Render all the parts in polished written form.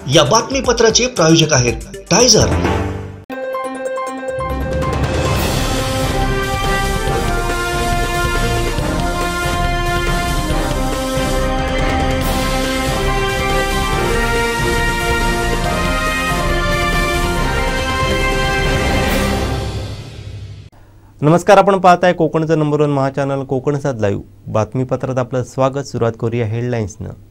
या बातमीपत्राचे प्रायोजक आहेत टायझर। नमस्कार, आपण पाहताय कोकणचं नंबर 1 महा चॅनल कोकण सात लाईव्ह। बातमीपत्रात आपलं स्वागत। सुरुवात करूया हेडलाईन्सनं।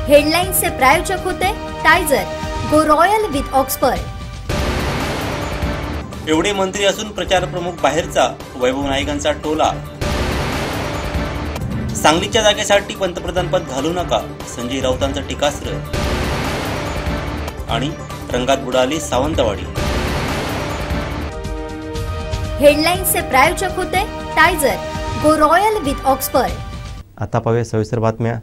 हेडलाईन्सचे प्रायोजक होते टायझर, गो रॉयल विथ ऑक्सफर्ड। एवढे मंत्री असून प्रचार प्रमुख बाहेरचा, वैभव नाईकांचा टोला। सांगलीच्या जागेसाठी पंतप्रधान पद घालू नका, संजय राऊतांचं टीकास्त्र। आणि रंगात बुडाली सावंतवाडी। हेडलाईन्सचे प्रायोजक होते टायझर, गो रॉयल विथ ऑक्सफर्ड। आता पाहूया सविस्तर बातम्या।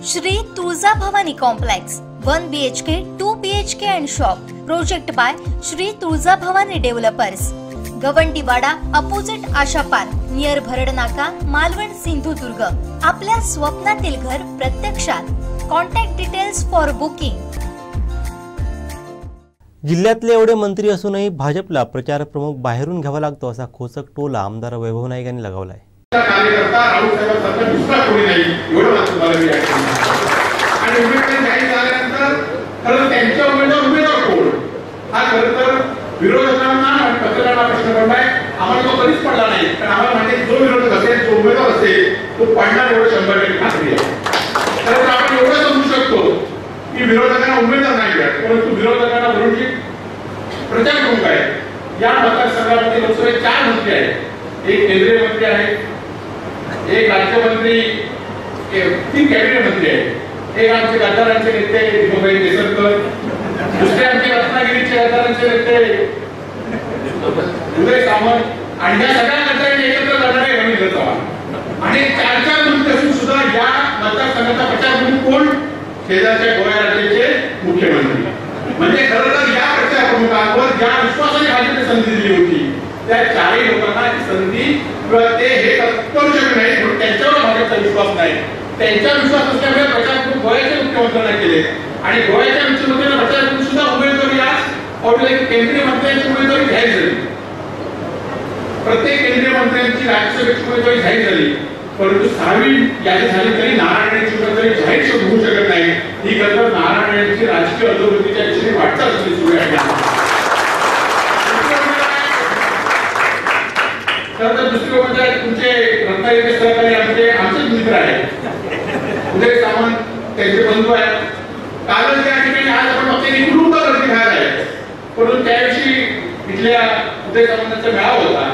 Shri Tuljabhavani complex 1 BHK 2 BHK and shop project by Shri Tuljabhavani developers, Gawandiwada opposite Asha park near Bharadnaka, Malvan, Sindhudurg. आपल्या स्वप्नातील घर प्रत्यक्षात। Contact details for booking. जिल्ह्यातले एवढे मंत्री असूनही भाजपला प्रचार प्रमुख बाहेरून घ्यावा लागतो, असा खोचक टोला आमदार वैभव नाईक यांनी लगावलाय। कार्यकर्ता राहुल साहेबांसारखा दुसरा कोणी नाही, एवढं मात्र मला मी ऐकलं। आणि उमेदवार जाहीर झाल्यानंतर खरं त्यांच्या उमेदवार कोण हा खरं तर विरोधकांना आणि पत्रकारांना प्रश्न पडलाय। आम्हाला तो कधीच पडला नाही, कारण आम्हाला माहिती जो विरोधक असेल, जो उमेदवार असेल, तो पडणार एवढं 100% खात्री आहे। तर आपण एवढं समजू शकतो की विरोधकांना उमेदवार नाही मिळत, परंतु विरोधकांना विरोधी प्रचार प्रमुख आहे। या मतदारसंघामध्ये लोकसभेत 4 मंत्री आहेत, एक केंद्रीय मंत्री आहे, एक राज्यमंत्री, 3 कॅबिनेट मंत्री आहेत, एक आमचे गद्दारांचे नेते दीपकभाई केसरकर, दुसरे आमचे रत्नागिरीचे गद्दारांचे नेते उदय सामंत, आणि या सगळ्या गद्दारांनी एकत्र लढणारे रवींद्र चव्हाण। आणि 4 मंत्री असून सुद्धा या मतदारसंघाचा प्रचार प्रमुख कोण? शेजारच्या गोव्या राज्याचे मुख्यमंत्री। म्हणजे खरं तर या प्रचार प्रमुखांवर ज्या विश्वासाने भाजपने संधी दिली होती, त्या 4 लोकांना ही संधी ते हे करू शकत नाही, म्हणून त्यांच्यावर भाजपचा विश्वास नाही। त्यांचा विश्वास असल्यामुळे प्रचार प्रमुख गोव्याचे मुख्यमंत्र्यांना केले, आणि गोव्याच्या मुख्यमंत्र्यांना प्रचार प्रमुख सुद्धा उमेदवारी आज केंद्रीय मंत्र्यांची उमेदवारी जाहीर झाली। प्रत्येक केंद्रीय मंत्र्यांची राज्यसभेची उमेदवारी जाहीर झाली, परंतु 6वी यादी झाली तरी नारायण यांची उमेदवारी जाहीर होऊ शकत नाही। ही खरं नारायण यांची राजकीय अधोगतीच्या दिशेने वाटचाल सुरू आहे। तर दुसरी म्हणजे तुमचे रत्नागिरी सहकारी आमचेच मित्र आहेत, उदय सामंत, त्यांचे बंधू आहेत। कालच त्या ठिकाणी आज आपण फक्त निवडणूक गर्दी खायला आहे, परंतु त्याविषयी इथल्या उदय सामंतांचा मेळावा होता।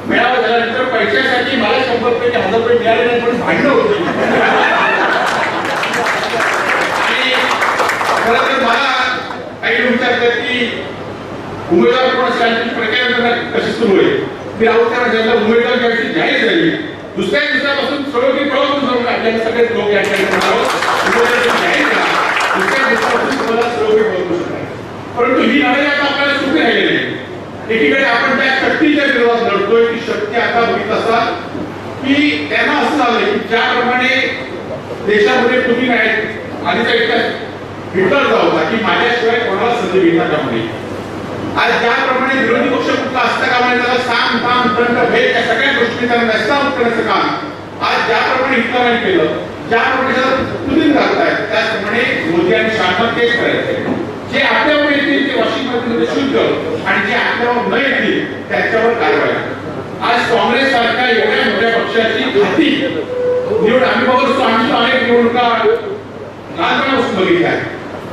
मेळावा झाल्यानंतर पैशासाठी मला 100 रुपये 1000 रुपये मिळाले नाही, पण भांडणं होती। आणि खरं तर मला काही विचारतात की उमेदवार कोण असेल, प्रचार कशी सुरू होईल। मी राहुल साहेबांना उमेदवार ज्याची जाहीर झाली, दुसऱ्या दिवसापासून सर्व मी पळवून जाऊन आपल्याला सगळे लोक या ठिकाणी जाहीर करा, दुसऱ्या दिवसापासून तुम्हाला सर्व मी पळवू शकणार। परंतु ही लढाई आता आपल्याला सुरू राहिली नाही। एकीकडे आपण त्या शक्तीच्या विरोधात लढतोय, की शक्ती आता बघित असा की त्यांना असं झालंय की ज्याप्रमाणे देशामध्ये तुम्ही काय आधीचा इतिहास हिटलरचा होता की माझ्याशिवाय कोणाला संधी घेता कामा नये, आज ज्याप्रमाणे विरोधी पक्ष कुठला असता कामा नये, त्याला साम ताम दंड भेद या सगळ्या गोष्टी त्यांना नष्टावून करण्याचं काम आज ज्याप्रमाणे हिटलरांनी केलं, ज्याप्रमाणे त्याला कुठून घालतायत, त्याचप्रमाणे मोदी आणि शहानं तेच करायचंय। जे आपल्यावर येतील ते वॉशिंग्टनमध्ये शुद्ध, आणि जे आपल्यावर न येतील त्याच्यावर कारवाई। आज काँग्रेस सारख्या एवढ्या मोठ्या पक्षाची घाती निवड आम्ही बघतो, आम्ही अनेक निवडणुका लहानपणापासून बघितल्या,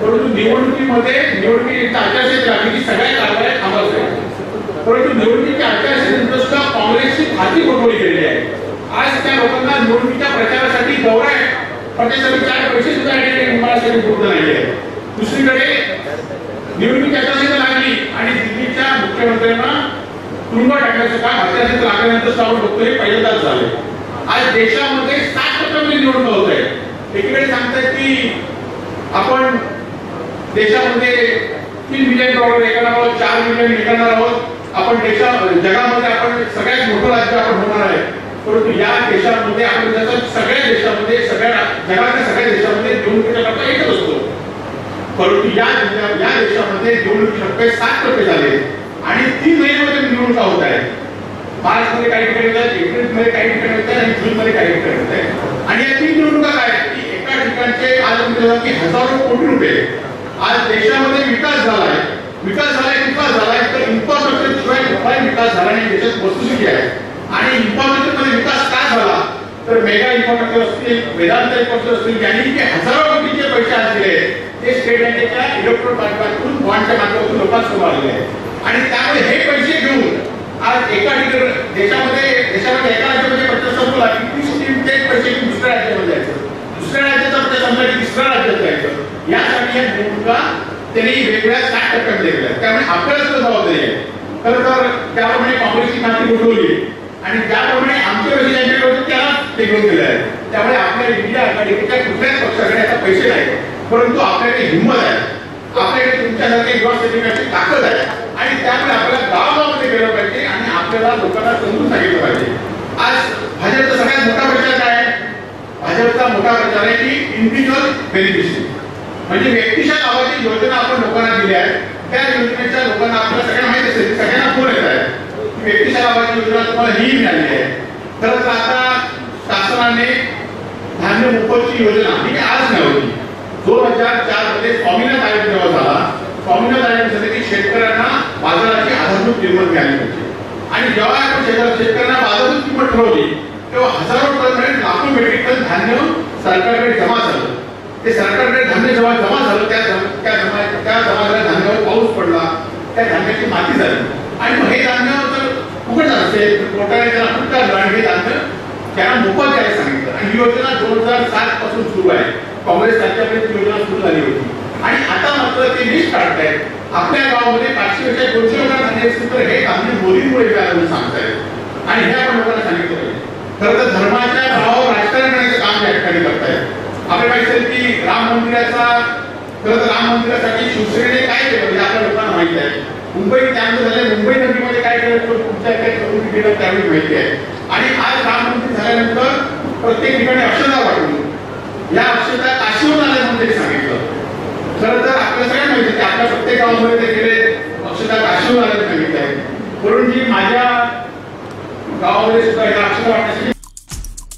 परंतु निवडणुकीमध्ये निवडणुकीची आचारसंहिता लागली की सगळ्या कारवाया थांबवल्या, परंतु निवडणुकीच्या आचारसंहितेनंतर सुद्धा काँग्रेसची घाती मोठमोठी केलेली आहे। आज त्या लोकांना निवडणुकीच्या प्रचारासाठी दौरा आहे, प्रत्येकासाठी 4 पैसे सुद्धा विमानासाठी उपलब्ध नाही आहे। दुसरीकडे निवडणुकीची आचारसंहिता लागली आणि दिल्लीच्या मुख्यमंत्र्यांना तुरुंगात टाकण्याचं काम आचारसंहिता लागल्यानंतर आपण बघतोय पहिल्यांदाच झाले। आज देशामध्ये 7% निवडणूक होत आहे। एकीकडे सांगतात की आपण देशामध्ये $3 बिलियन विकणार आहोत, $4 बिलियन विकणार आहोत, आपण जगामध्ये आपण सगळ्यात मोठं राज्य आपण होणार आहे, परंतु या देशामध्ये आपण सगळ्या देशामध्ये सगळ्या जगातल्या सगळ्या देशामध्ये निवडणुकीचा टप्पा एकच असतो, परंतु या देशामध्ये निवडणुकीचे टप्पे 7 झाले आणि 3 महिन्यामध्ये निवडणुका होत आहेत. मार्चमध्ये काही ठिकाणी होत आहेत, एप्रिलमध्ये काही ठिकाणी होत आहेत आणि जूनमध्ये काही ठिकाणी होत आहेत. आणि या 3 निवडणुका काय आहेत की एका ठिकाणचे आज म्हणतात की हजारो कोटी रुपये आज देशामध्ये विकास झालाय तर इन्फ्रास्ट्रक्चर शिवाय कुठलाही विकास झाला नाही. देशात वस्तुस्थिती आहे आणि इन्फ्रास्ट्रक्चर मध्ये विकास का झाला तर मेगा इन्फ्रास्ट्रक्चर असतील, वेदांत इन्फ्रास्ट्रक्चर असतील, यांनी जे हजारो कोटीचे पैसे आज दिले ते स्टेट बँकेच्या इलेक्ट्रॉनिक माध्यमातून बॉन्डच्या माध्यमातून लोकांसमोर आलेले आहेत. आणि त्यामुळे हे पैसे घेऊन आज एका ठिकाणी देशामध्ये एका राज्यामध्ये प्रचार बोला की 30 कोटी तेच पैसे घेऊन दुसऱ्या राज्यामध्ये जायचं, दुसऱ्या राज्याचा प्रचार संपला की तिसऱ्या राज्यात जायचं. यासाठी या निवडणुका त्यांनी वेगवेगळ्या 7 केल्या. त्यामुळे आपल्याला सुद्धा जबाबदारी आहे. खरं तर त्याप्रमाणे काँग्रेसची खाती उठवली आणि त्याप्रमाणे आमच्या पैसे ज्यांच्याकडे होते त्याला ते घेऊन गेले आहे. त्यामुळे आपल्या इंडिया आघाडीच्या कुठल्याच पक्षाकडे आता पैसे नाही, परंतु आपल्याकडे हिंमत आहे, आपल्याकडे तुमच्यासारखे युवा सैनिकांची ताकद आहे आणि त्यामुळे आपल्याला गावागावामध्ये गेलं पाहिजे आणि आपल्याला लोकांना समजून सांगितलं पाहिजे. आज भाजपचा सगळ्यात मोठा प्रचार काय आहे? भाजपचा मोठा प्रचार आहे की इंडिव्हिज्युअल बेनिफिशियरी, म्हणजे व्यक्तिशः लाभाची योजना आपण लोकांना दिल्या आहेत. त्या योजनेच्या लोकांना आपल्याला सगळ्यांना माहिती असेल, सगळ्यांना फोन येत आहे की व्यक्तिशः लाभाची योजना तुम्हाला ही मिळाली आहे. खरं तर आता शासनाने धान्य मोफतची योजना ही आज नाही होती. 2004 मध्ये स्वामीनाथ आयोग जेव्हा झाला, स्वामीनाथ आयोगासाठी की शेतकऱ्यांना बाजाराची आधारभूत किंमत मिळाली पाहिजे आणि जेव्हा आपण शेतकऱ्यांना बाजाराची किंमत ठरवली तेव्हा हजारो टन लाखो मेट्रिक टन धान्य सरकारकडे जमा झालं. ते सरकारकडे धान्य जेव्हा जमा झालं त्या जमा धान्यावर पाऊस पडला, त्या धान्याची माती झाली आणि मग हे धान्य जर उघड असेल तर कोर्टाने त्याला फटकारलं आणि हे धान्य त्यांना मोफत द्यायला सांगितलं. आणि ही योजना 2007 पासून सुरू आहे. काँग्रेस राज्यापर्यंत योजना सुरू झाली होती आणि आता मात्र ते लिस्ट काढतायत. आपल्या गावामध्ये 500 पेक्षा 200 लोकांना धान्य असेल तर हे धान्य मोदींमुळे मिळालं म्हणून सांगतायत आणि हे आपण लोकांना सांगितलं पाहिजे. खरं तर धर्माच्या नावावर राजकारण करण्याचं काम या ठिकाणी करतायत. आपल्याला माहिती असेल की राम मंदिरासाठी शिवसेनेने काय केलं म्हणजे आपल्या लोकांना माहिती आहे. मुंबई त्यानंतर झाले मुंबई नगरीमध्ये काय केलं तुमच्या काय करून केलं त्यावेळी माहिती आहे. आणि आज राम मंदिर झाल्यानंतर प्रत्येक ठिकाणी अक्षता वाटून या अक्षता काशीवर आल्या म्हणून त्यांनी सांगितलं. खरं तर आपल्या सगळ्यांना माहिती की आपल्या प्रत्येक गावामध्ये ते गेले अक्षता काशीवर आल्याचं सांगितलं आहे. म्हणून जी माझ्या गावामध्ये सुद्धा अक्षता वाटण्यासाठी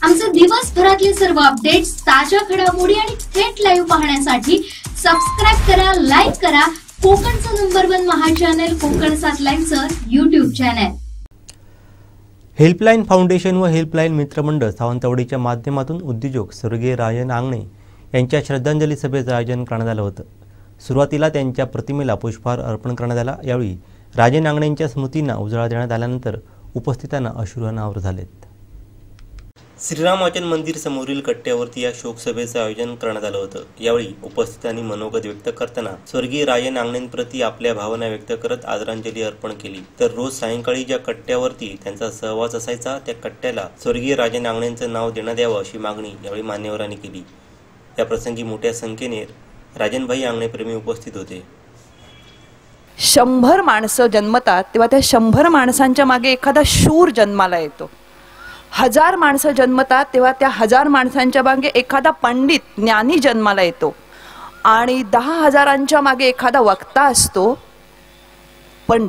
आमचे दिवसभरातले सर्व अपडेट्स, ताज्या घडामोडी आणि थेट लाईव्ह पाहण्यासाठी सबस्क्राईब करा, लाईक करा कोकणचं नंबर 1 महा चॅनल कोकण 7 लाईव्हचं YouTube चॅनल. हेल्पलाईन फाउंडेशन व हेल्पलाईन मित्रमंडळ सावंतवाडीच्या माध्यमातून उद्योजक स्वर्गीय राजन आंगणे यांच्या श्रद्धांजली सभेचं आयोजन करण्यात आलं होतं. सुरुवातीला त्यांच्या प्रतिमेला पुष्पहार अर्पण करण्यात आला. यावेळी राजन आंगणेंच्या स्मृतींना उजाळा देण्यात आल्यानंतर उपस्थितांना अश्रू अनावर झालेत. श्रीराम वाचन मंदिर समोरील कट्ट्यावरती या शोकसभेचं आयोजन करण्यात आलं होतं. यावेळी उपस्थितांनी मनोगत व्यक्त करताना स्वर्गीय राजन आंगणेंप्रती आपल्या भावना व्यक्त करत आदरांजली अर्पण केली. तर रोज सायंकाळी ज्या कट्ट्यावरती त्यांचा सहवास असायचा त्या कट्ट्याला स्वर्गीय राजन आंगणेंचं नाव देण्यात यावं अशी मागणी यावेळी मान्यवरांनी केली. या प्रसंगी मोठ्या संख्येने राजनभाई आंगणे प्रेमी उपस्थित होते. 100 माणसं जन्मतात तेव्हा त्या 100 माणसांच्या मागे एखादा शूर जन्माला येतो. 1000 माणसं जन्मतात तेव्हा त्या 1000 माणसांच्या मागे एखादा पंडित ज्ञानी जन्माला येतो आणि 10,000 मागे एखादा वक्ता असतो. पण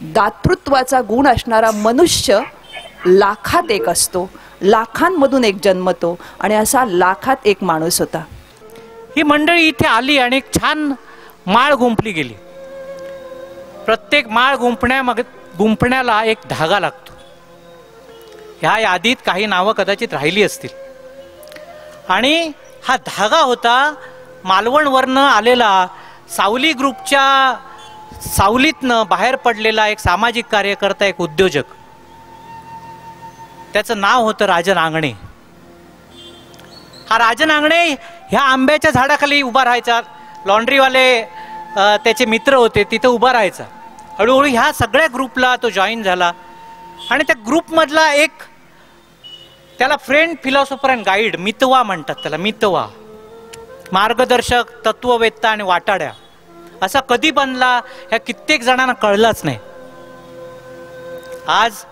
दातृत्वाचा गुण असणारा मनुष्य लाखात एक असतो, लाखांमधून एक जन्मतो आणि असा लाखात एक माणूस होता. ही मंडळी इथे आली आणि एक छान माळ गुंफली गेली. प्रत्येक माळ गुंफण्याला एक धागा लागतो. ह्या यादीत काही नावं कदाचित राहिली असतील आणि हा धागा होता मालवणवरनं आलेला सावली ग्रुपच्या सावलीतनं बाहेर पडलेला एक सामाजिक कार्यकर्ता, एक उद्योजक. त्याचं नाव होतं राजन आंगणे. हा राजन आंगणे ह्या आंब्याच्या झाडाखाली उभा राहायचा. लॉन्ड्रीवाले त्याचे मित्र होते, तिथं उभा राहायचा. हळूहळू ह्या सगळ्या ग्रुपला तो जॉईन झाला आणि त्या ग्रुपमधला एक त्याला फ्रेंड फिलॉसॉफर अँड गाईड, मितवा म्हणतात त्याला, मितवा मार्गदर्शक, तत्ववेत्ता आणि वाटाड्या असा कधी बनला ह्या कित्येक जणांना कळलंच नाही. आज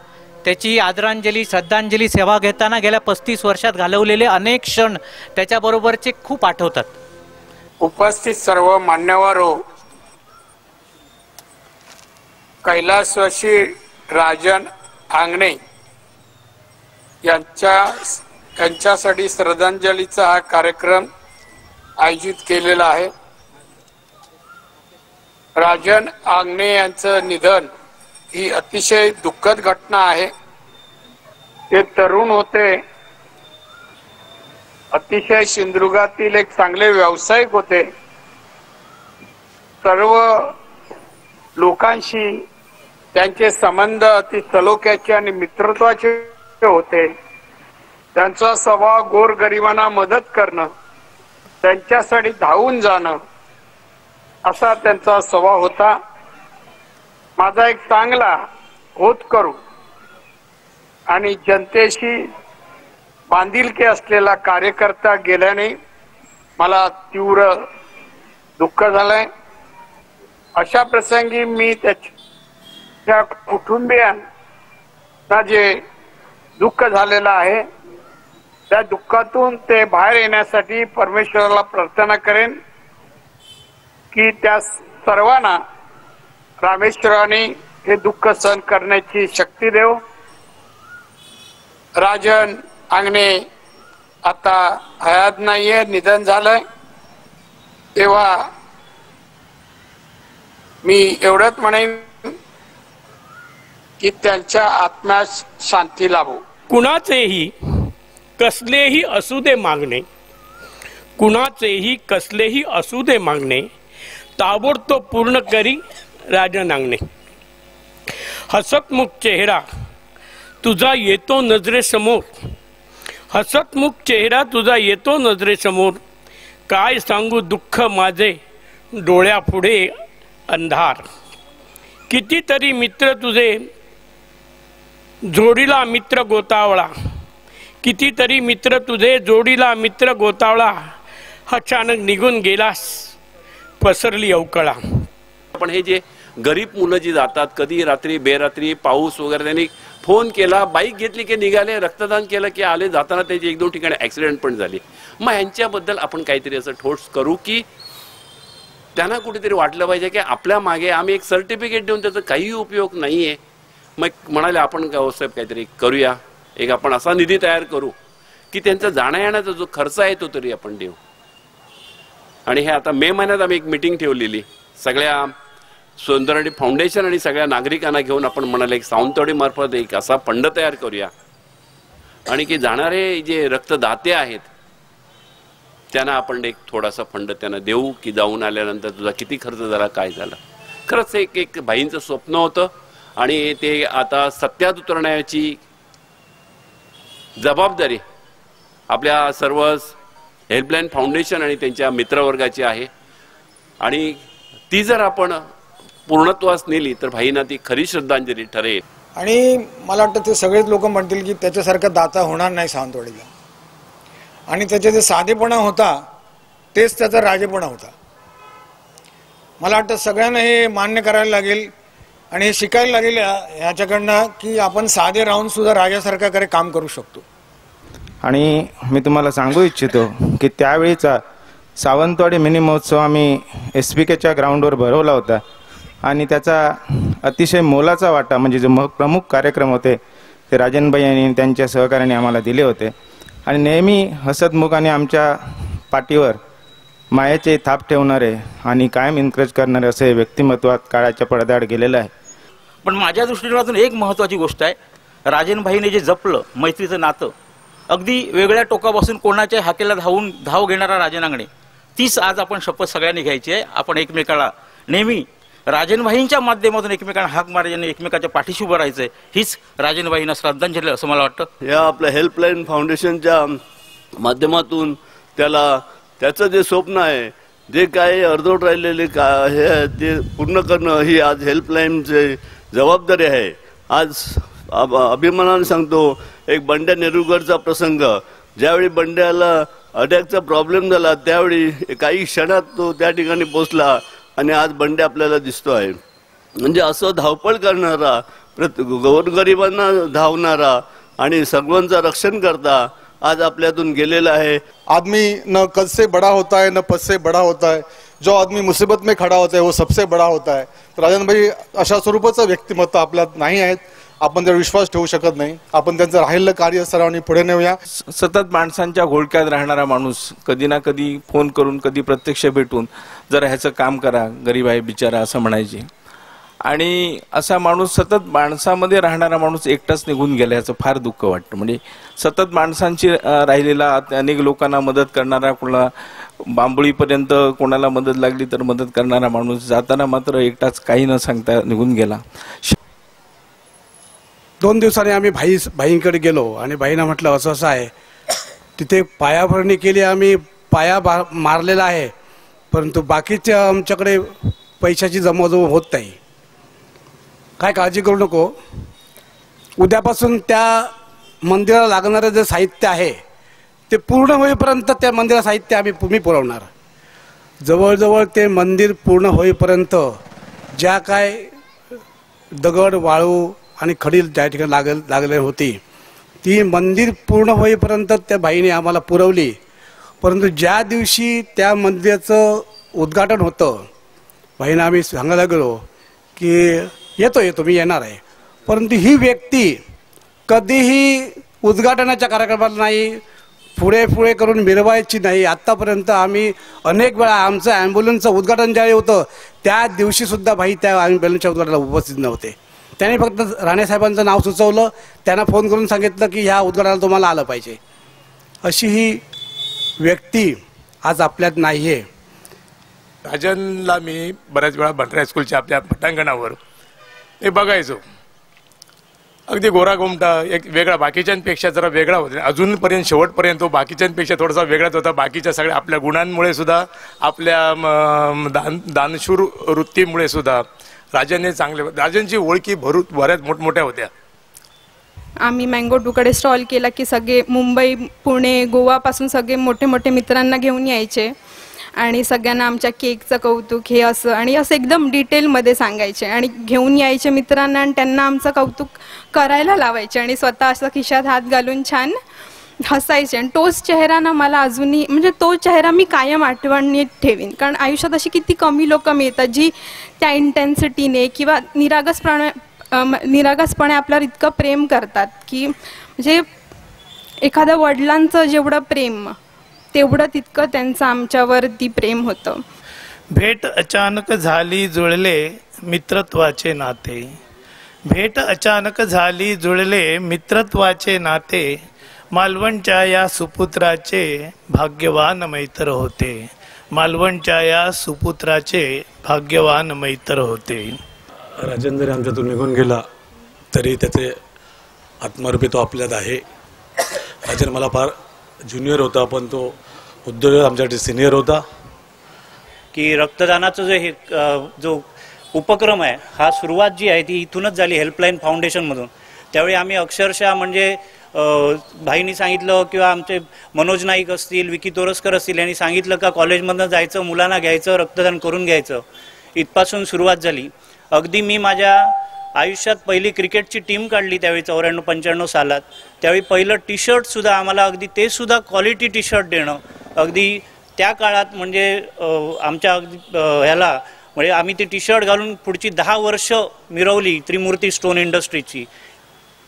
त्याची आदरांजली श्रद्धांजली सेवा घेताना गेल्या 35 वर्षात घालवलेले अनेक क्षण त्याच्याबरोबरचे खूप आठवतात. उपस्थित सर्व मान्यवरो, कैलासवासी राजन आंगणे यांच्यासाठी श्रद्धांजलीचा हा कार्यक्रम आयोजित केलेला आहे. राजन आंगणे यांचं निधन ही अतिशय दुःखद घटना आहे. ते तरुण होते, अतिशय सिंधुदुर्गातील एक चांगले व्यावसायिक होते. सर्व लोकांशी त्यांचे संबंध अति सलोख्याचे आणि मित्रत्वाचे होते. त्यांचा स्वभाव गोरगरिबांना मदत करणं, त्यांच्यासाठी धावून जाणं असा त्यांचा स्वभाव होता. माझा एक चांगला होतकरू आणि जनतेशी बांधिलकी असलेला कार्यकर्ता गेल्याने मला तीव्र दुःख झालंय. अशा प्रसंगी मी त्याच्या कुटुंबियांना जे दुःख झालेलं आहे त्या दुःखातून ते बाहेर येण्यासाठी परमेश्वराला प्रार्थना करेन की त्या सर्वांना रामेश्वराने हे दुःख सहन करण्याची शक्ती देव. राजन आंगणे आता हयात नाहीये, निधन झालंय. तेव्हा मी एवढंच म्हणेन की त्यांच्या आत्म्यास शांती लाभो. कुणाचेही कसलेही असू दे मागणे, कुणाचेही कसलेही असू दे मागणे, ताबडतोब पूर्ण करी राजन आंगणे. हसतमुख चेहरा तुझा येतो नजरेसमोर, हसतमुख चेहरा तुझा येतो नजरेसमोर, काय सांगू दुःख माझे डोळ्यापुढे अंधार. कितीतरी मित्र तुझे जोडीला मित्र गोतावळा, कितीतरी मित्र तुझे जोडीला मित्र गोतावळा, अचानक निघून गेलास पसरली अवकळा. पण हे जे गरीब मुलं जी जातात, कधी रात्री बेरात्री पाऊस वगैरे, त्यांनी फोन केला, बाईक घेतली की निघाले, रक्तदान केलं की आले, जाताना त्याची 1-2 ठिकाणी ॲक्सिडेंट पण झाली. मग यांच्याबद्दल आपण काहीतरी असं ठोस करू की त्यांना कुठेतरी वाटलं पाहिजे की आपल्या मागे आम्ही एक सर्टिफिकेट देऊन त्याचा काही उपयोग नाहीये. मग म्हणाले आपण साहेब काहीतरी करूया, एक आपण असा निधी तयार करू की त्यांचा जाण्या येण्याचा जो खर्च आहे तो तरी आपण देऊ. आणि हे आता मे महिन्यात आम्ही एक मीटिंग ठेवलेली, सगळ्या सुंदरवाडी फाउंडेशन आणि सगळ्या नागरिकांना घेऊन आपण म्हणाले एक सावंतवाडी मार्फत एक असा फंड तयार करूया आणि की जाणारे जे रक्तदाते आहेत त्यांना आपण एक थोडासा फंड त्यांना देऊ की जाऊन आल्यानंतर तुझा किती खर्च झाला, काय झाला. खरंच एक भाईंचं स्वप्न होतं आणि ते आता सत्यात उतरण्याची जबाबदारी आपल्या सर्व हेल्पलाईन फाउंडेशन आणि त्यांच्या मित्रवर्गाची आहे. आणि ती जर आपण पूर्णत्वास नेली तर भाईंना ती खरी श्रद्धांजली ठरेल. आणि मला वाटतं ते सगळेच लोक म्हणतील की त्याच्यासारखा दाता होणार नाही सावंतवाडीला. आणि त्याचे जे साधेपणा होता तेच त्याचा राजेपणा होता. मला वाटतं सगळ्यांना हे मान्य करायला लागेल आणि हे शिकायला लागेल ह्याच्याकडनं की आपण साधे राहून सुद्धा राजासारखा काम करू शकतो. आणि मी तुम्हाला सांगू इच्छितो की त्यावेळीचा सावंतवाडी मिनी महोत्सव आम्ही SPKच्या ग्राउंडवर भरवला होता आणि त्याचा अतिशय मोलाचा वाटा म्हणजे जे प्रमुख कार्यक्रम होते ते राजनभाई यांनी त्यांच्या सहकार्याने आम्हाला दिले होते. आणि नेहमी हसतमुख आणि आमच्या पाठीवर मायाचे थाप ठेवणारे आणि कायम एन्करेज करणारे असे व्यक्तिमत्वात काळाच्या पडद्याआड गेलेलं आहे. पण माझ्या दृष्टिकोनातून एक महत्त्वाची गोष्ट आहे, राजनभाईने जे जपलं मैत्रीचं नातं, अगदी वेगळ्या टोकापासून कोणाच्या हाकेला धाव घेणारा राजन आंगणे, तीच आज आपण शपथ सगळ्यांनी घ्यायची आहे. आपण एकमेकाला नेहमी राजनभाईंच्या माध्यमातून एकमेकांना हाक मारायची, एकमेकाच्या पाठीशी उभं राहायचंय, हीच राजनभाईंना श्रद्धांजली असं मला वाटतं. या आपल्या हेल्पलाईन फाउंडेशनच्या माध्यमातून त्याचं जे स्वप्न आहे, जे काही अर्धवट राहिलेले हे ते पूर्ण करणं ही आज हेल्पलाईनची जबाबदारी आहे. आज अभिमानाने सांगतो, एक बंड्या नेरुरकरचा प्रसंग, ज्यावेळी बंड्याला अटॅकचा प्रॉब्लेम झाला त्यावेळी काही क्षणात तो त्या ठिकाणी पोहोचला आणि आज बंड्या आपल्याला दिसतो आहे. म्हणजे असं धावपळ करणारा गोरगरिबांना धावणारा आणि सर्वांचं रक्षण करता आज आपल्यातून गेलेला आहे। आदमी न कद से बड़ा होता है न पद से बड़ा होता है, जो आदमी मुसीबत में खड़ा होता है वो सबसे बड़ा होता है। तर राजन भाई अशा स्वरूपाचं व्यक्तिमत्व आपल्यात नाही आहेत, आपण त्यावर विश्वास ठेवू शकत नाही। आपण त्यांचं राहिलेलं कार्य सर्वांनी पुढे नेऊया। सतत माणसांच्या घोळक्यात राहणारा माणूस, कधी ना कधी फोन करून कधी प्रत्यक्ष भेटून जरा ह्याचं काम करा, गरीब आहे बिचारा असं म्हणायचे। आणि असा माणूस, सतत माणसामध्ये राहणारा माणूस एकटाच निघून गेला, याचं फार दुःख वाटतं। म्हणजे सतत माणसांची राहिलेला, अनेक लोकांना मदत करणारा, कोणाला बांबळीपर्यंत कोणाला मदत लागली तर मदत करणारा माणूस जाताना मात्र एकटाच काही न सांगता निघून गेला। 2 दिवसांनी आम्ही भाईंकडे गेलो आणि भाईंना म्हटलं असं असं आहे, तिथे पायाभरणी केली, आम्ही पाया मारलेला आहे, परंतु बाकीचे आमच्याकडे पैशाची जमवाजमव होत नाही, काय काळजी करू नको। उद्यापासून त्या मंदिराला लागणारं जे साहित्य आहे ते पूर्ण होईपर्यंत त्या मंदिरा साहित्य मी पुरवणार। जवळजवळ ते मंदिर पूर्ण होईपर्यंत ज्या काय दगड, वाळू आणि खडी ज्या ठिकाणी लागले होती ती मंदिर पूर्ण होईपर्यंत त्या भाईने आम्हाला पुरवली। परंतु ज्या दिवशी त्या मंदिराचं उद्घाटन होतं, भाईंना आम्ही सांगायला गेलो की येतो मी येणार आहे, परंतु ही व्यक्ती कधीही उद्घाटनाच्या कार्यक्रमाला नाही, पुढे करून मिरवायची नाही। आत्तापर्यंत आम्ही अनेक वेळा आमचं ॲम्ब्युलन्सचं उद्घाटन ज्यावेळी होतं त्या दिवशी सुद्धा भाई त्या ॲम्ब्युलन्सच्या उद्घाटनाला उपस्थित नव्हते। त्यांनी फक्त राणेसाहेबांचं नाव सुचवलं, त्यांना फोन करून सांगितलं की ह्या उद्घाटनाला तुम्हाला आलं पाहिजे। अशी ही व्यक्ती आज आपल्यात नाही आहे। राजनला मी बऱ्याच वेळा भंडारा हायस्कूलच्या आपल्या पटांगणावर ते बघायचो, अगदी गोरा गोमटा, एक वेगळा, बाकीच्यांपेक्षा जरा वेगळा होता। अजूनपर्यंत शेवटपर्यंत तो बाकीच्यांपेक्षा थोडासा वेगळाच होता। बाकीच्या सगळ्या आपल्या गुणांमुळे सुद्धा, आपल्या दानशूर वृत्तीमुळे सुद्धा राजनची ओळखी बऱ्याच मोठमोठ्या होत्या। आम्ही मँगो टूकडे स्टॉल केला की सगळे मुंबई, पुणे, गोवापासून सगळे मोठे मोठे मित्रांना घेऊन यायचे आणि सगळ्यांना आमच्या केकचं कौतुक हे असं आणि असं एकदम डिटेलमध्ये सांगायचे आणि घेऊन यायचे मित्रांना आणि त्यांना आमचं कौतुक करायला लावायचे आणि स्वतः असं खिशात हात घालून छान हसायचे। आणि तोच चेहरा ना मला अजूनही, म्हणजे तो चेहरा मी कायम आठवणीत ठेवीन, कारण आयुष्यात अशी किती कमी लोक मिळतात जी त्या इंटेन्सिटीने किंवा निरागसपणे आपल्यावर इतकं प्रेम करतात की म्हणजे एखाद्या वडिलांचं जेवढं प्रेम तेवढं तितकं त्यांचं आमच्यावरती प्रेम होतं। भेट अचानक झाली जुळले मित्रत्वाचे नाते, भेट अचानक झाली जुळले मित्रत्वाचे नाते, मालवणच्या या सुपुत्राचे भाग्यवान मैत्र होते, मालवणच्या या सुपुत्राचे भाग्यवान मैत्र होते। राजन जरी आमच्यातून निघून गेला तरी त्याचे आत्मरूपी तो आपल्यात आहे। राजन मला फार ज्युनियर होता, पण तो उद्योजक आमच्यासाठी सिनियर होता। की रक्तदानाचं जो उपक्रम आहे, हा सुरुवात जी आहे ती इथूनच झाली, हेल्पलाईन फाउंडेशनमधून। त्यावेळी आम्ही अक्षरशः म्हणजे भाईंनी सांगितलं किंवा आमचे मनोज नाईक असतील, विकी तोरसकर असतील, यांनी सांगितलं का कॉलेजमधनं जायचं, मुलांना घ्यायचं, रक्तदान करून घ्यायचं, इथपासून सुरुवात झाली। अगदी मी माझ्या आयुष्यात पहिली क्रिकेटची टीम काढली त्यावेळी 94-95 सालात। त्यावेळी पहिलं टी शर्ट सुद्धा आम्हाला, अगदी ते सुद्धा क्वालिटी टी शर्ट देणं, अगदी त्या काळात म्हणजे आमच्या अगदी ह्याला म्हणजे आम्ही ती टी शर्ट घालून पुढची 10 वर्ष मिरवली त्रिमूर्ती स्टोन इंडस्ट्रीची।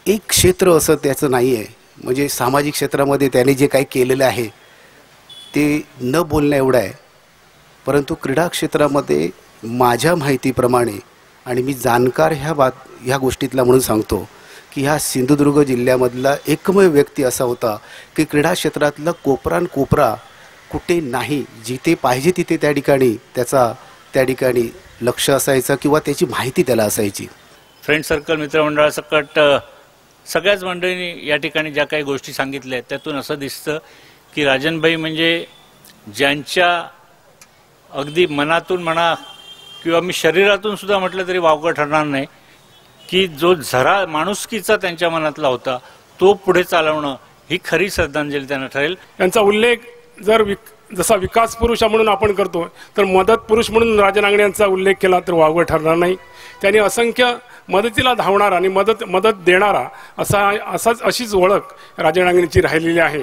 एक क्षेत्र असं त्याचं नाही आहे, म्हणजे सामाजिक क्षेत्रामध्ये त्याने जे काही केलेलं आहे ते न बोलण्या एवढं आहे, परंतु क्रीडा क्षेत्रामध्ये माझ्या माहितीप्रमाणे, आणि मी जाणकार ह्या गोष्टीतला म्हणून सांगतो की ह्या सिंधुदुर्ग जिल्ह्यामधला एकमेव व्यक्ती असा होता की क्रीडा क्षेत्रातला कोपरा कुठे नाही, जिथे पाहिजे तिथे त्या ठिकाणी लक्ष असायचं किंवा त्याची माहिती त्याला असायची। फ्रेंड सर्कल, मित्रमंडळासकट सगळ्याच मंडळींनी या ठिकाणी ज्या काही गोष्टी सांगितल्या त्यातून असं दिसतं की राजनभाई म्हणजे ज्यांच्या अगदी मनातून म्हणा किंवा मी शरीरातून सुद्धा म्हटलं तरी वावगं ठरणार नाही की जो झरा माणुसकीचा त्यांच्या मनातला होता तो पुढे चालवणं ही खरी श्रद्धांजली त्यांना ठरेल। यांचा उल्लेख जसा विकास पुरुष म्हणून आपण करतो तर मदत पुरुष म्हणून राजन आंगणे यांचा उल्लेख केला तर वावगं ठरणार नाही। त्यांनी असंख्य मदतीला धावणारा आणि मदत देणारा अशीच ओळख राजन नांगणेची राहिलेली आहे.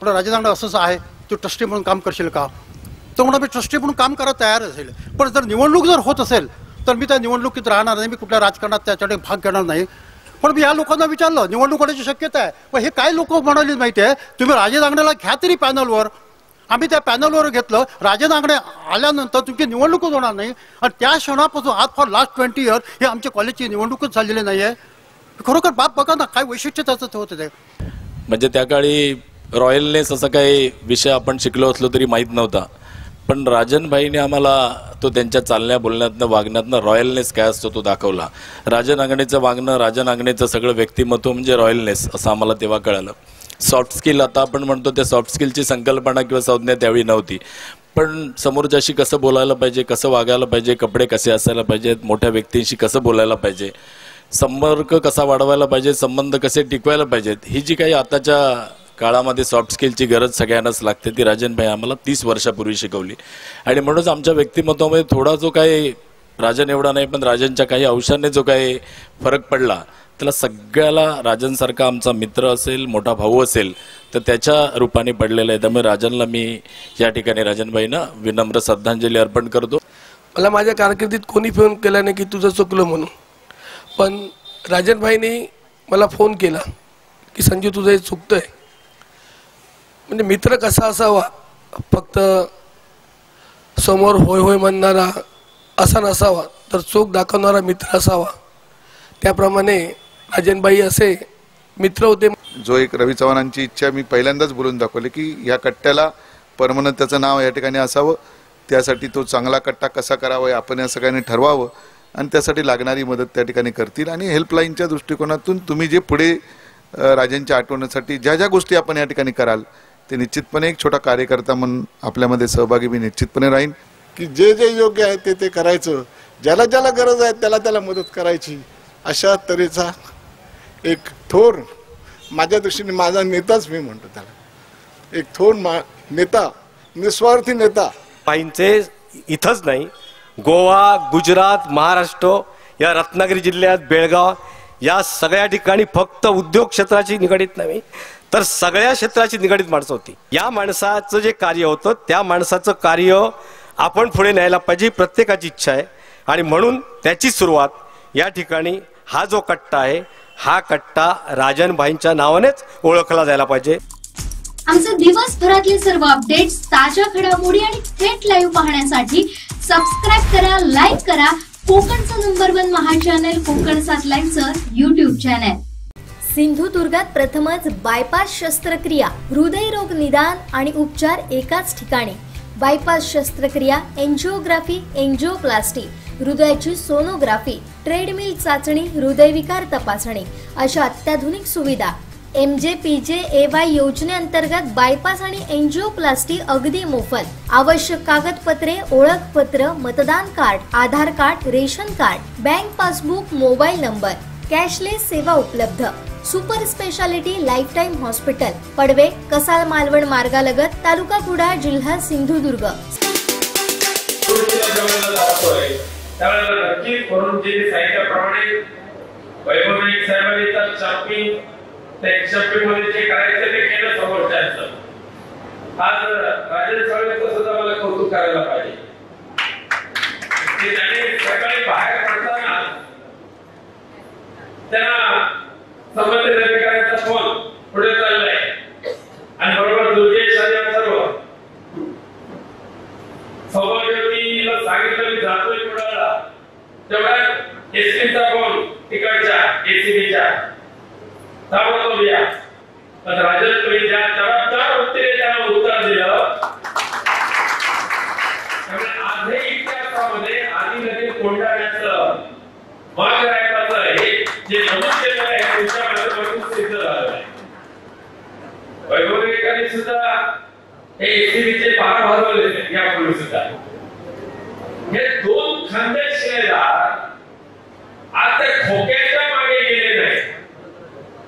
पण राजन नांगणे असंच आहे, तू ट्रस्टी म्हणून काम करशील का? तो म्हणा मी ट्रस्टी म्हणून काम करायला तयार असेल, पण जर निवडणूक जर होत असेल तर मी त्या निवडणुकीत राहणार नाही, मी कुठल्या राजकारणात त्याच्याकडे भाग घेणार नाही. पण मी या लोकांना विचारलं निवडणूक होण्याची शक्यता आहे, पण हे काय लोक म्हणाले माहिती आहे, तुम्ही राजन नांगणेला घ्या तरी पॅनलवर. आम्ही त्या पॅनलवर घेतलं, राजन नांगणे आल्यानंतर तुमची निवडणूकच होणार नाही. आणि त्या क्षणापासून आज फॉर लास्ट 20 इयर हे आमच्या कॉलेजची निवडणूकच झालेली नाही आहे. खरोखर बाप बघा ना काय वैशिष्ट्य त्याचं होतं ते. म्हणजे त्या काळी रॉयलनेस असा काही विषय आपण शिकलो असलो तरी माहीत नव्हता, पण राजनभाईने आम्हाला तो त्यांच्या चालण्या बोलण्यातनं वागण्यातनं रॉयलनेस काय असतो तो दाखवला. राजन नांगणेचं वागणं, राजन नांगणेचं सगळं व्यक्तिमत्व म्हणजे रॉयलनेस असं आम्हाला तेव्हा कळलं. सॉफ्ट स्किल आता आपण म्हणतो त्या सॉफ्ट स्किलची संकल्पना किंवा संज्ञा त्यावेळी नव्हती, पण समोरच्याशी कसं बोलायला पाहिजे, कसं वागायला पाहिजे, कपडे कसे असायला पाहिजेत, मोठ्या व्यक्तींशी कसं बोलायला पाहिजे, संपर्क कसा वाढवायला पाहिजे, संबंध कसे टिकवायला पाहिजेत, ही जी काही आताच्या काळामध्ये सॉफ्ट स्किलची गरज सगळ्यांनाच लागते ती राजनभाई आम्हाला 30 वर्षापूर्वी शिकवली. आणि म्हणूनच आमच्या व्यक्तिमत्वामध्ये थोडा जो काही राजन एवढा नाही पण राजनच्या काही अंशाने जो काही फरक पडला त्याला सगळ्याला राजनसारखा आमचा मित्र असेल, मोठा भाऊ असेल तर त्याच्या रूपाने पडलेला आहे. त्यामुळे राजनला मी या ठिकाणी राजनभाईंना विनम्र श्रद्धांजली अर्पण करतो. मला माझ्या कारकिर्दीत कोणी फोन केला नाही की तुझं चुकलं म्हणून, पण राजनभाईंनी मला फोन केला की संजू तुझं हे चुकतंय. म्हणजे मित्र कसा असावा, फक्त समोर होय होय म्हणणारा असा नसावा तर चूक दाखवणारा मित्र असावा. त्याप्रमाणे राजनभाई असे मित्र होते. जो एक रवी चव्हाणांची इच्छा मी पहिल्यांदाच बोलून दाखवली की ह्या कट्ट्याला परमनंट त्याचं नाव या ठिकाणी असावं, त्यासाठी तो चांगला कट्टा कसा करावा आपण या सगळ्यांनी ठरवावं आणि त्यासाठी लागणारी मदत त्या ठिकाणी करतील. आणि हेल्पलाईनच्या दृष्टिकोनातून तुम्ही जे पुढे राजनच्या आठवण्यासाठी ज्या ज्या गोष्टी आपण या ठिकाणी कराल ते निश्चितपणे एक छोटा कार्यकर्ता म्हणून आपल्यामध्ये सहभागी मी निश्चितपणे राहीन. की जे जे योग्य आहे ते करायचं, ज्याला ज्याला गरज आहे त्याला मदत करायची, अशा तऱ्हेचा एक थोर माझ्या दृष्टीने माझा नेताच मी म्हणतो त्याला, एक थोर नेता, निस्वार्थी नेता. भाईंचे इथंच नाही, गोवा, गुजरात, महाराष्ट्र या रत्नागिरी जिल्ह्यात, बेळगाव या सगळ्या ठिकाणी फक्त उद्योग क्षेत्राची निगडीत नाही तर सगळ्या क्षेत्राची निगडीत माणसं होती. या माणसाचं जे कार्य होतं त्या माणसाचं कार्य आपण पुढे न्यायला पाहिजे, प्रत्येकाची इच्छा आहे. आणि म्हणून त्याची सुरुवात या ठिकाणी हा जो कट्टा आहे हा कट्टा राजनभाईंच्या नावानेच ओळखला जायला पाहिजे. आमचे दिवसभरातले सर्व अपडेट्स, ताज्या घडामोडी आणि थेट लाईव्ह पाहण्यासाठी सबस्क्राईब करा, लाईक करा कोकणचं नंबर 1 महा चॅनल कोकण 7 लाईव्हचं YouTube चॅनल. सिंधुदुर्गात प्रथमच बायपास शस्त्रक्रिया, हृदयरोग निदान आणि उपचार एकाच ठिकाणी. बायपास शस्त्रक्रिया, एंजिओग्राफी, एंजिओप्लास्टी, हृदयाची सोनोग्राफी, ट्रेडमिल चाचणी, हृदयविकार तपासणी अशा अत्याधुनिक सुविधा. MJPJAY योजनेअंतर्गत बायपास आणि एंजिओप्लास्टी अगदी मोफत. आवश्यक कागदपत्रे, ओळखपत्र, मतदान card, Aadhaar card, ration card, bank passbook, mobile number. Cashless सेवा उपलब्ध. Super speciality life time hospital, Padve, Kasal Malvan मार्गालगत, तालुका कुडाळ, जिल्हा सिंधुदुर्ग. आज राजन साळवेंचं सुद्धा मला कौतुक करायला पाहिजे. सकाळी बाहेर पडताना त्यांना संबंधित अधिकाऱ्यांचा फोन पुढे चाललाय आणि बरोबर दुर्गेश आणि सर्व सौभाग्यवतीला सांगितलं मी जातोय कुडाळला, तेवढा एसटीचा फोन तिकडच्या एसीबीच्या ताबडतोब या. पण राजन तुम्ही ज्या जबाबदार वृत्तीने त्यांना उत्तर दिलं त्यामुळे आजही इतिहासामध्ये आधी लगेच कोंडाण्याचं माग रायपाचं हे जे नमूद केलेलं आहे तुमच्या माध्यमातून सिद्ध झालेलं आहे. वैभवविकांनी सुद्धा हे एसीबीचे 12 भाजवले यापूर्वी सुद्धा. हे 2 खानदेशदार आज त्या खोक्याच्या मागे गेले नाही,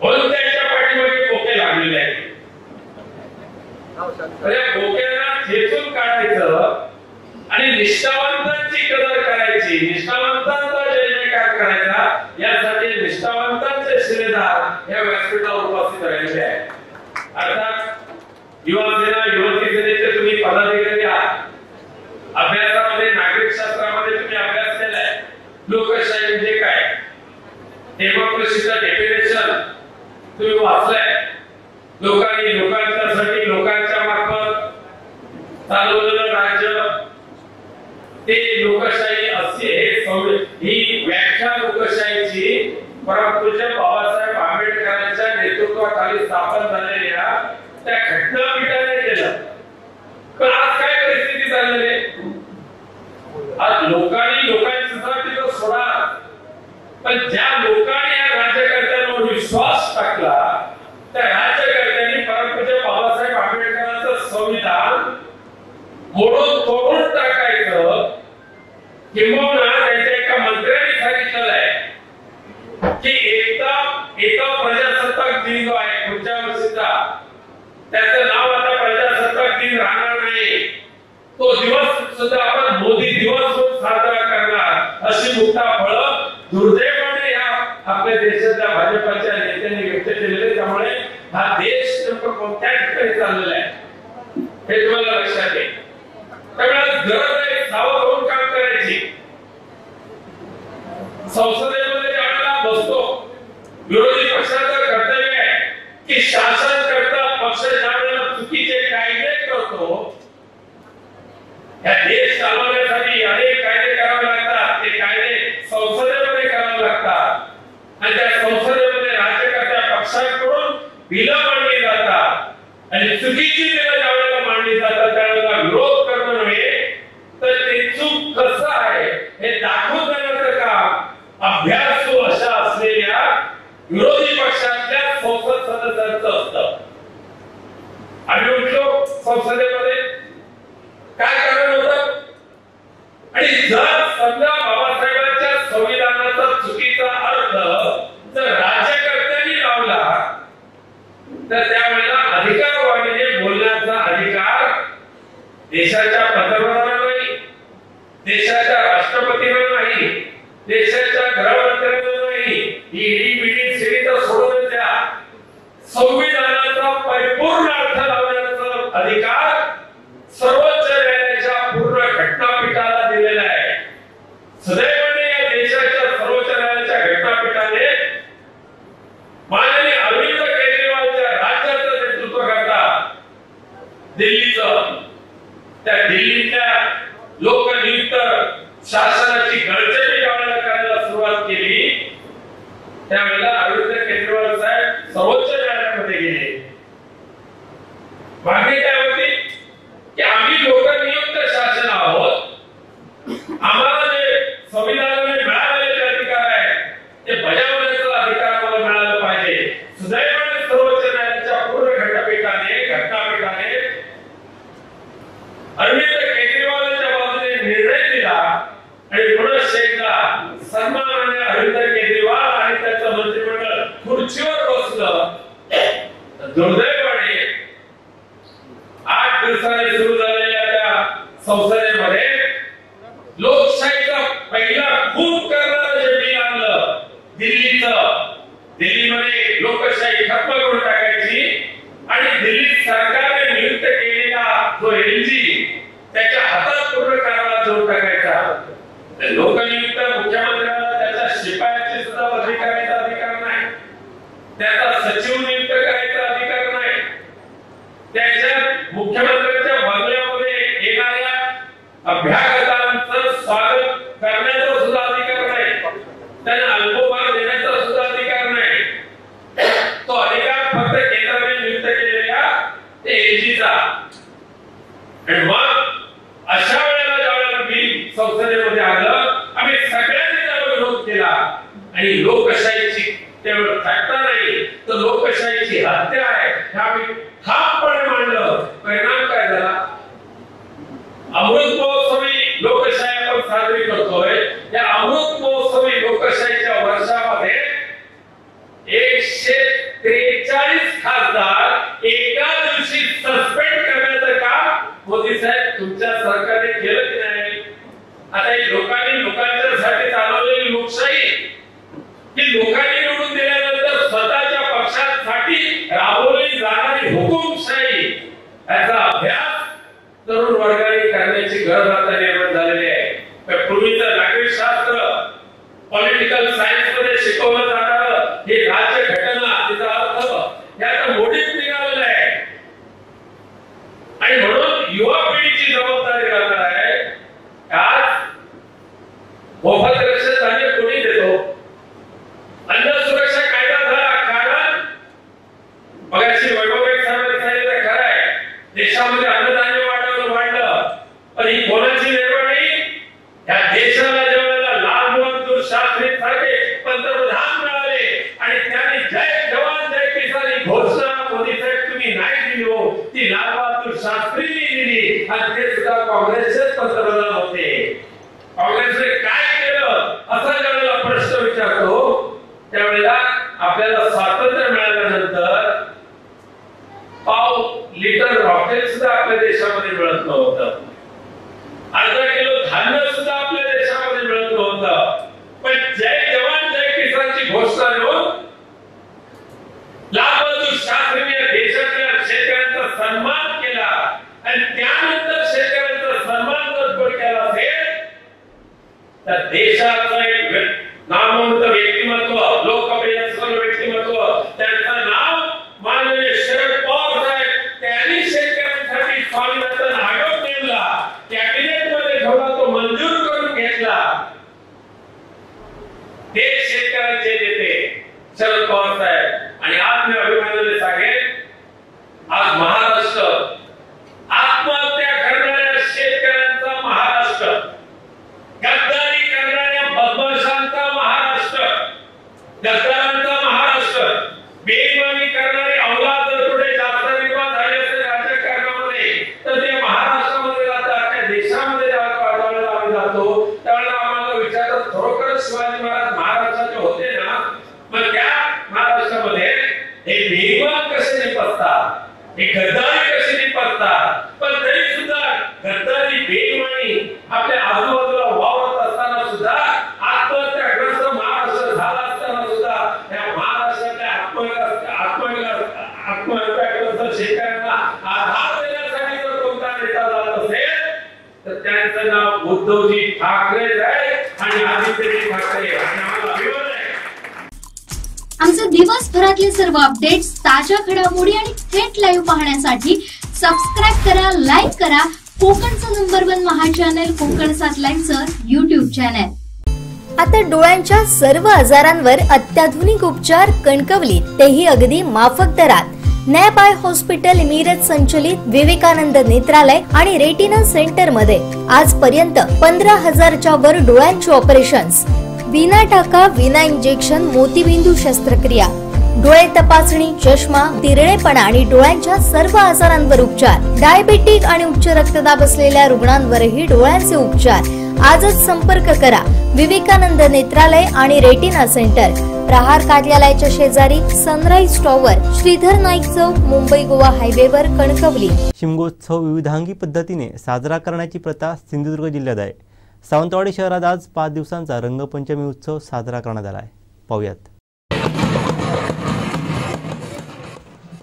म्हणून त्यांच्या पाठीमागे खोके लागलेले आहेत. खोक्यांना ठेचून काढायचं आणि निष्ठावंतांची कदर करायची, निष्ठावंतांचा खातेदार या व्यासपीठावर उपस्थित राहिलेले आहेत. अर्थात युवासेना युवती सेनेचे तुम्ही पदाधिकारी आहात. अभ्यासामध्ये नागरिक शास्त्रामध्ये तुम्ही अभ्यास केलाय. लोकशाही म्हणजे काय, डेमोक्रेसीचं डेफिनेशन तुम्ही वाचलंय. लोकांनी लोकांच्यासाठी लोकांच्या मार्फत चालवलेलं राज्य ते लोकशाही असे ही व्याख्या लोकशाहीची परमपूज्य बाबासाहेब आंबेडकरांच्या नेतृत्वाखाली स्थापन झालेल्या त्या घटनापीठाने केलं. पण आज काय परिस्थिती झालेली आहे, आज लोकांनी लोकांसाठी तो सोडा, पण ज्या लोकांनी या राज्यकर्त्यांवर विश्वास टाकला त्या राज्यकर्त्यांनी परमपूज्य बाबासाहेब आंबेडकरांचं संविधान मोडून तोडून टाकायचं. किंबहुना त्यांच्या एका मंत्र्यांनी सांगितलेलं आहे की एका प्रजासत्ताक दिन जो आहे पुढच्या वर्षीचा, त्याचं नाव आता प्रजासत्ताक दिन राहणार नाही. तो दिवस सुद्धा आपण मोदी दिवस म्हणून साजरा करणार अशी मुक्ताफळं दुर्दैवाने या आपल्या देशाच्या भाजपच्या नेत्यांनी व्यक्त केलेले. त्यामुळे हा देश नेमकं कोणत्या ठिकाणी चाललेला आहे हे तुम्हाला लक्षात येईल. त्यामुळे गरज आहे सावध होऊन काम करायची. संसदेमध्ये ज्यावेळेला बसतो, विरोधी पक्षाचं कर्तव्य आहे की शासन करता पक्ष ज्यावेळेला चुकीचे कायदे करतो, या देश चालवण्यासाठी अनेक कायदे करावे लागतात. ते कायदे संसदेमध्ये करावे लागतात आणि त्या संसदेमध्ये राज्यकर्त्या पक्षाकडून बिलं मांडली जातात आणि चुकीची बिलं ज्यावेळेला मांडली जातात त्यावेळेला विरोध करणं नव्हे तर ते चूक कसं आहे हे दाखवून देण्याचं काम अभ्यासू अशा असलेल्या विरोधी पक्षातल्या संसद सदस्यांचं असतं. आम्ही उठलो संसदेमध्ये, काय कारण होतं, आणि जर समजा बाबासाहेबांच्या संविधानाचा चुकीचा अर्थ जर राज्यकर्त्यांनी लावला तर त्यावेळेला अधिकारवाणीने बोलण्याचा अधिकार देशाच्या पंतप्रधानांना नाही, देशाच्या राष्ट्रपतींना नाही, देशाच्या गृहमंत्र्यांना नाही, ईडी बीडी सीडी तर सोडून द्या, संविधानाचा परिपूर्ण अर्थ लावण्याचा अधिकार सर्वोच्च न्यायालयाच्या पूर्ण घटनापीठाला दिलेला आहे. सदैवाने या देशाच्या सर्वोच्च न्यायालयाच्या घटनापीठाने माननीय अरविंद केजरीवालच्या राज्याचं नेतृत्व करतात दिल्लीचं, त्या दिल्लीच्या लोकनियुक्त शासनाची गळचेपी ज्यावेळेला करायला सुरुवात केली त्यावेळेला अरविंद केजरीवाल साहेब सर्वोच्च न्यायालयामध्ये गेले. मागणी काय होती की आम्ही लोकनियुक्त शासन आहोत, आम्हाला जे संविधानाने मिळालेले अधिकार आहे ते बजावण्याचा अधिकार आम्हाला मिळाला पाहिजे. सुदैवाने सर्वोच्च न्यायालयाच्या पूर्ण घटनापीठाने अरविंद केजरीवालांच्या बाजूने निर्णय दिला आणि पुनश्च एकदा सन्माननीय अरविंद केजरीवाल आणि त्याचं मंत्रिमंडळ खुर्चीवर बसलं. दुर्दैवाने 8 दिवसांनी सुरू झालेल्या त्या संसदेमध्ये लोकशाहीचा पहिला खून करणारं जे बिल आणलं दिल्लीमध्ये लोकशाही खत्म करून टाकायची आणि दिल्ली सरकारने नियुक्त केलेला जो एलजी त्याच्या हातात पूर्ण कारभार देऊन टाकायचा. लोकनियुक्त मुख्यमंत्र्याला त्याच्या शिपायाची सुद्धा बदली करायचा अधिकार नाही, त्याचा सचिव नियुक्त करायचा अधिकार नाही, त्याच्या मुख्यमंत्र्यांच्या बंगल्यामध्ये येणाऱ्या अभ्यागतांचं स्वागत करण्याचा सुद्धा अधिकार नाही, त्यांना अल्पोपहार देण्याचा सुद्धा अधिकार नाही. तो अधिकार फक्त केंद्राने नियुक्त केलेल्या एलजीचा. आणि मग अशा वेळेला ज्यावेळेला बिल संसदेमध्ये आलं आम्ही सगळ्यांनी त्याला विरोध केला आणि लोकशाहीची केवळ थट्टा नाही तर लोकशाहीची हत्या आहे हे आम्ही ठामपणे मांडलं. परिणाम काय झाला, अमृत महोत्सवी लोकशाही आपण साजरी करतोय. या अमृत महोत्सवी लोकशाहीच्या वर्षामध्ये 143 खासदार एका दिवशी सस्पेंड करण्याचं काम मोदी साहेब तुमच्या सरकारने केलं की नाही. आता ही लोकांनी लोकांच्यासाठी चालवलेली लोकशाही ही लोकांनी निवडून दिल्यानंतर स्वतः याचा अभ्यास तरुण वर्गाने करण्याची गरज आता निर्माण झालेली आहे. पूर्वीचं नागरिकशास्त्र पॉलिटिकल सायन्स मध्ये शिकवलं जाणारं हे राज्य घटना तिचा अर्थ याचा मोडीत निघालेला आहे. आणि म्हणून युवा पिढीची जबाबदारी राहणार आहे. आज मोफत रक्षण धान्य कोणी देतो? अन्न सुरक्षा कायदा झाला, कारण मगाशी वैभवराव साहेबांनी सांगितलं खरं आहे, देशामध्ये अन्नधान्य वाढलं, पण ही कोणाची निर्माणी? या देशाला ज्यावेळेला लाल बहादूर शास्त्री सारखे पंतप्रधान मिळाले आणि त्यांनी जय जवान जय किसान ही घोषणा मोदी साहेब तुम्ही नाही दिली हो, ती लाल बहादूर शास्त्रींनी दिली आणि ते सुद्धा काँग्रेसचेच पंतप्रधान होते. काँग्रेसने काय केलं असा ज्यावेळेला प्रश्न विचारतो त्यावेळेला आपल्याला स्वातंत्र्य मिळाल्यानंतर पाव लिटर रॉकेल सुद्धा आपल्या देशामध्ये मिळत नव्हतं, अर्धा किलो धान्य सुद्धा आपल्या देशामध्ये मिळत नव्हतं. पण जय जवान जय किसानची घोषणा देऊन लाल बहादूर शास्त्रींनी देशातल्या शेतकऱ्यांचा सन्मान केला आणि त्यानंतर शेतकऱ्यांचा सन्मान जर केला असेल तर देशाचं एक नामवंत व्यक्तिमत्व, लोकप्रिय सर्व व्यक्तिमत्व, त्यांचं नाव माननीय शरद पवार साहेब, त्यांनी शेतकऱ्यांसाठी स्वामीनाथन आयोग नेमला, कॅबिनेट मध्ये ठेवला, तो मंजूर करून घेतला. ते शेतकऱ्यांचे नेते शरद पवार साहेब. आणि आज मी अभिमानाने सांगेन, आज महाराष्ट्र आत्महत्या करणाऱ्या शेतकऱ्यांचा महाराष्ट्र, गद्दारी करणाऱ्या बदमाशांचा महाराष्ट्र, गद्दारांचा महाराष्ट्र, बेईमानी करणारे अवलाद जर कुठे जास्त निर्माण झाले असेल राजकारणामध्ये तर ते महाराष्ट्रामध्ये जातात. त्या देशामध्ये ज्यावेळेला आम्ही जातो त्यावेळेला आम्हाला विचारतात खरोखरच शिवाजी महाराज महाराष्ट्राचे होते ना? मग त्या महाराष्ट्रामध्ये हे बेईमान कसे निपटतात, हे गद्दारी कशी निपटतात, पण तरी सुद्धा गद्दारी बेईमानी आपल्या आजूबाजूला वावरत असताना सुद्धा आत्महत्याग्रस्त महाराष्ट्र झाला असताना सुद्धा या महाराष्ट्रातल्या आत्महत्याग्रस्त शेतकऱ्यांना आधार देण्यासाठी जर कोणता नेता जात असेल तर त्यांचं नाव उद्धवजी ठाकरे आहे आणि आदित्यजी ठाकरे. आणि आम्हाला अभिमान आहे. आमचे दिवसभरातले सर्व अपडेट्स, ताज्या घडामोडी आणि थेट लाईव्ह पाहण्यासाठी सबस्क्राईब करा, लाईक करा कोकणचं नंबर 1 महा चॅनल कोकण 7 लाईनचं YouTube चॅनल. आता डोळ्यांच्या सर्व आजारांवर अत्याधुनिक उपचार कणकवलीत, तेही अगदी माफक दरात. नॅप आय हॉस्पिटल मिरज संचलित विवेकानंद नेत्रालय आणि रेटिना सेंटर मध्ये आजपर्यंत 15,000च्या वर डोळ्यांची ऑपरेशन्स, विना टाका विना इंजेक्शन मोतीबिंदू शस्त्रक्रिया, डोळे तपासणी, चष्मा, तिरळेपणा आणि डोळ्यांच्या सर्व आजारांवर उपचार. डायबेटिक आणि उच्च रक्तदाब असलेल्या रुग्णांवरही डोळ्यांचे उपचार. आजच संपर्क करा विवेकानंद नेत्रालय आणि रेटिना सेंटर, प्रहार कार्यालयाच्या शेजारी, सनराईज टॉवर, श्रीधर नाईक चौक, मुंबई गोवा हायवेवर, कणकवली. शिमगोत्सव विविधांगी पद्धतीने साजरा करण्याची प्रथा सिंधुदुर्ग जिल्ह्यात आहे. सावंतवाडी शहरात आज 5 दिवसांचा रंगपंचमी उत्सव साजरा करण्यात आला आहे. पाहूयात.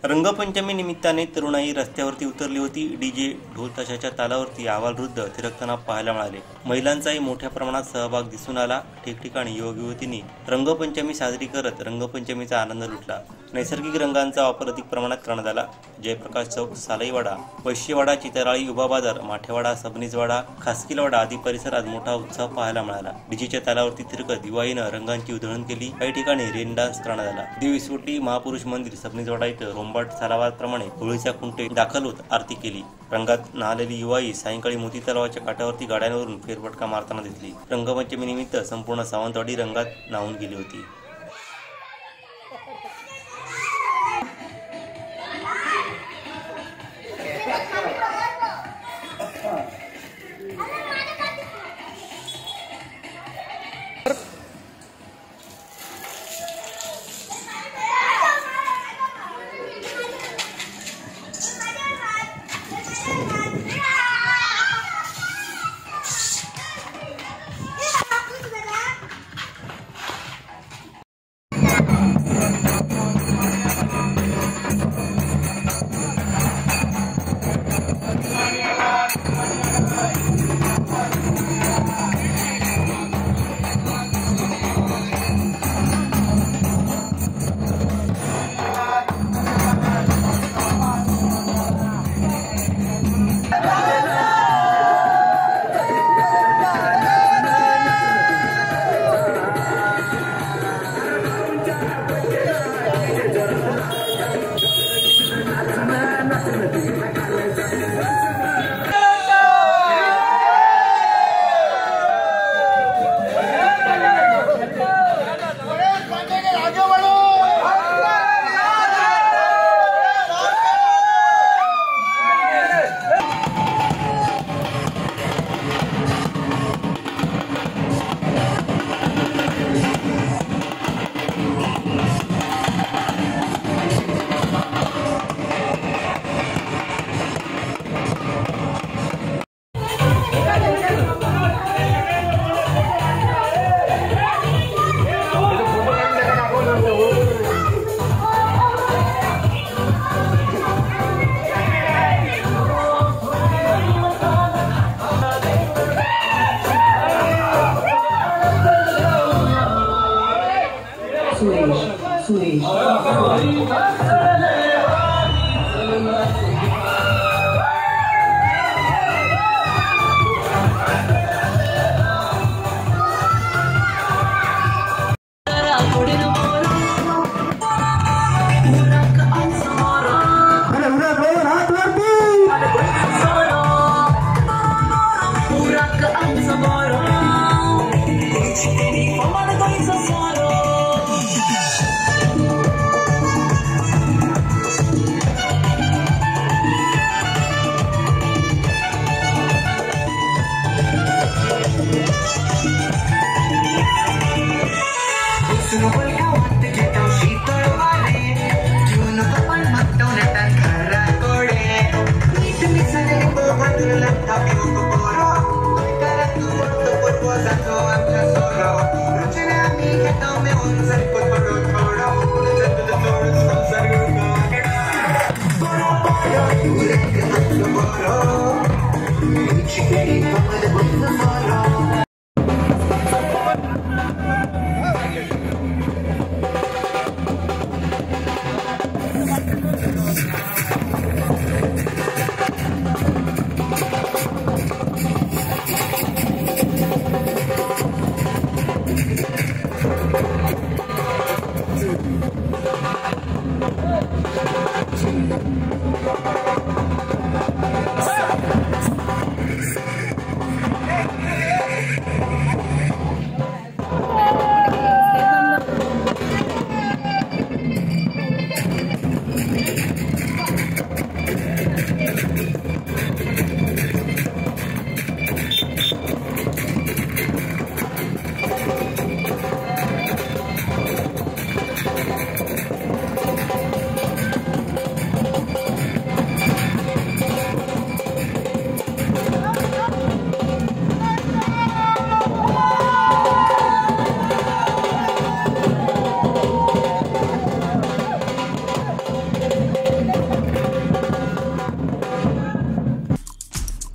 रंगपंचमी निमित्ताने तरुणाई रस्त्यावरती उतरली होती. डीजे ढोल ताशाच्या तालावरती आवालवृद्ध थिरकताना पाहायला मिळाले. महिलांचाही मोठ्या प्रमाणात सहभाग दिसून आला. ठिकठिकाणी युवक युवतींनी रंगपंचमी साजरी करत रंगपंचमीचा आनंद लुटला. नैसर्गिक रंगांचा वापर अधिक प्रमाणात करण्यात आला. जयप्रकाश चौक, सालईवाडा, वैश्यवाडा, चितराळी, युवा बाजार, माठेवाडा, सबनीजवाडा, खासकीलवाडा आदी परिसरात मोठा उत्साह पाहायला मिळाला. डीजेच्या तालावरती थिरकत युवाईनं रंगांची उधळण केली. काही ठिकाणी रेन डान्स करण्यात आला. देवीसोटी महापुरुष मंदिर सबनीजवाडा इथं रोंबाट सालावादप्रमाणे होळीच्या खुंटे दाखल होत आरती केली. रंगात नाहलेली युवाई सायंकाळी मोती तलावाच्या काठावरती गाड्यांवरून फेरफटका मारताना दिसली. रंगपंचमी निमित्त संपूर्ण सावंतवाडी रंगात न्हाऊन गेली होती.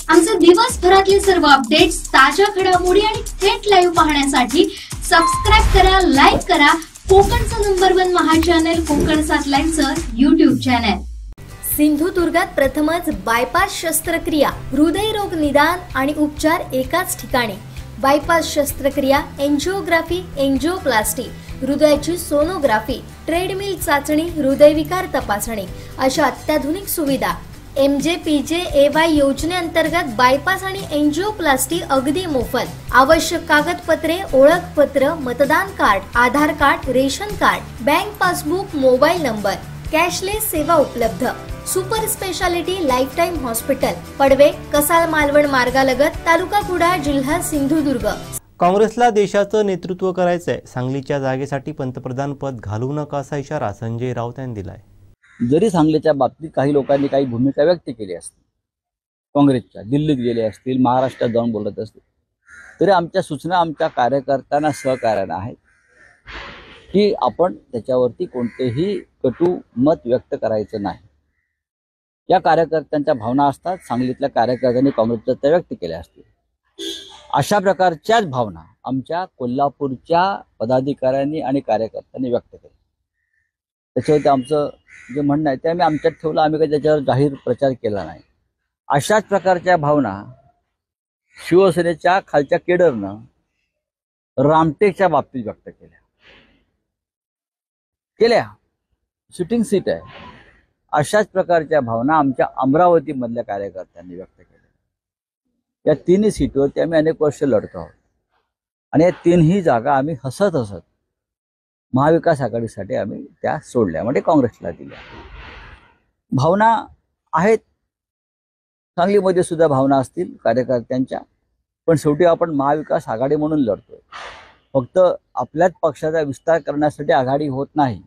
आमचे दिवसभरातले सर्व अपडेट्स, ताज्या घडामोडी आणि थेट लाईव्ह पाहण्यासाठी सबस्क्राईब करा, लाईक करा कोकणचं नंबर 1 महा चॅनल कोकण 7 लाईव्हचं YouTube चॅनल. सिंधुदुर्गात प्रथमच बायपास शस्त्रक्रिया, हृदयरोग निदान आणि उपचार एकाच ठिकाणी. बायपास शस्त्रक्रिया, एंजिओग्राफी, एंजिओप्लास्टी, हृदयाची सोनोग्राफी, ट्रेडमिल चाचणी, हृदयविकार तपासणी अशा अत्याधुनिक सुविधा. MJPJAY योजनेअंतर्गत बायपास आणि एंजिओप्लास्टी अगदी मोफत. आवश्यक कागदपत्रे, ओळखपत्र, मतदान card, Aadhaar card, ration card, bank passbook, mobile number. Cashless सेवा उपलब्ध. Super speciality life time hospital, Padve, Kasal Malvan मार्गालगत, तालुका कुडाळ, जिल्हा सिंधुदुर्ग. काँग्रेसला देशाचं नेतृत्व करायचंय. सांगलीच्या जागेसाठी पंतप्रधान पद घालवू नका असा इशारा संजय राऊत यांनी दिलाय. जरी सांगलीच्या बाबतीत काही लोकांनी काही भूमिका व्यक्त केली असतील, काँग्रेसच्या दिल्लीत गेले असतील, महाराष्ट्रात जाऊन बोलत असतील, तरी आमच्या सूचना आमच्या कार्यकर्त्यांना सहकार्यानं आहेत की आपण त्याच्यावरती कोणतेही कटू मत व्यक्त करायचं नाही. या कार्यकर्त्यांच्या भावना असतात, सांगलीतल्या कार्यकर्त्यांनी काँग्रेसच्या त्या व्यक्त केल्या असतील. अशा प्रकारच्याच भावना आमच्या कोल्हापूरच्या पदाधिकाऱ्यांनी आणि कार्यकर्त्यांनी व्यक्त केल्या. त्याच्यावरती आमचं जे म्हणणं आहे ते आम्ही आमच्यात ठेवलं. आम्ही काही त्याच्यावर जाहीर प्रचार केला नाही. अशाच प्रकारच्या भावना शिवसेनेच्या खालच्या केडरनं रामटेकच्या बाबतीत व्यक्त केल्या. सिटिंग सीट आहे. अशाच प्रकारच्या भावना आमच्या अमरावतीमधल्या कार्यकर्त्यांनी व्यक्त केल्या. या तिन्ही सीटवरती आम्ही अनेक वर्ष लढतो आहोत आणि या तिन्ही जागा आम्ही हसत महाविकास आघाडीसाठी आम्ही त्या सोडल्या, म्हणजे काँग्रेसला दिल्या. भावना आहेत, सांगलीमध्ये सुद्धा भावना असतील कार्यकर्त्यांच्या, पण शेवटी आपण महाविकास आघाडी म्हणून लढतोय. फक्त आपल्याच पक्षाचा विस्तार करण्यासाठी आघाडी होत नाही.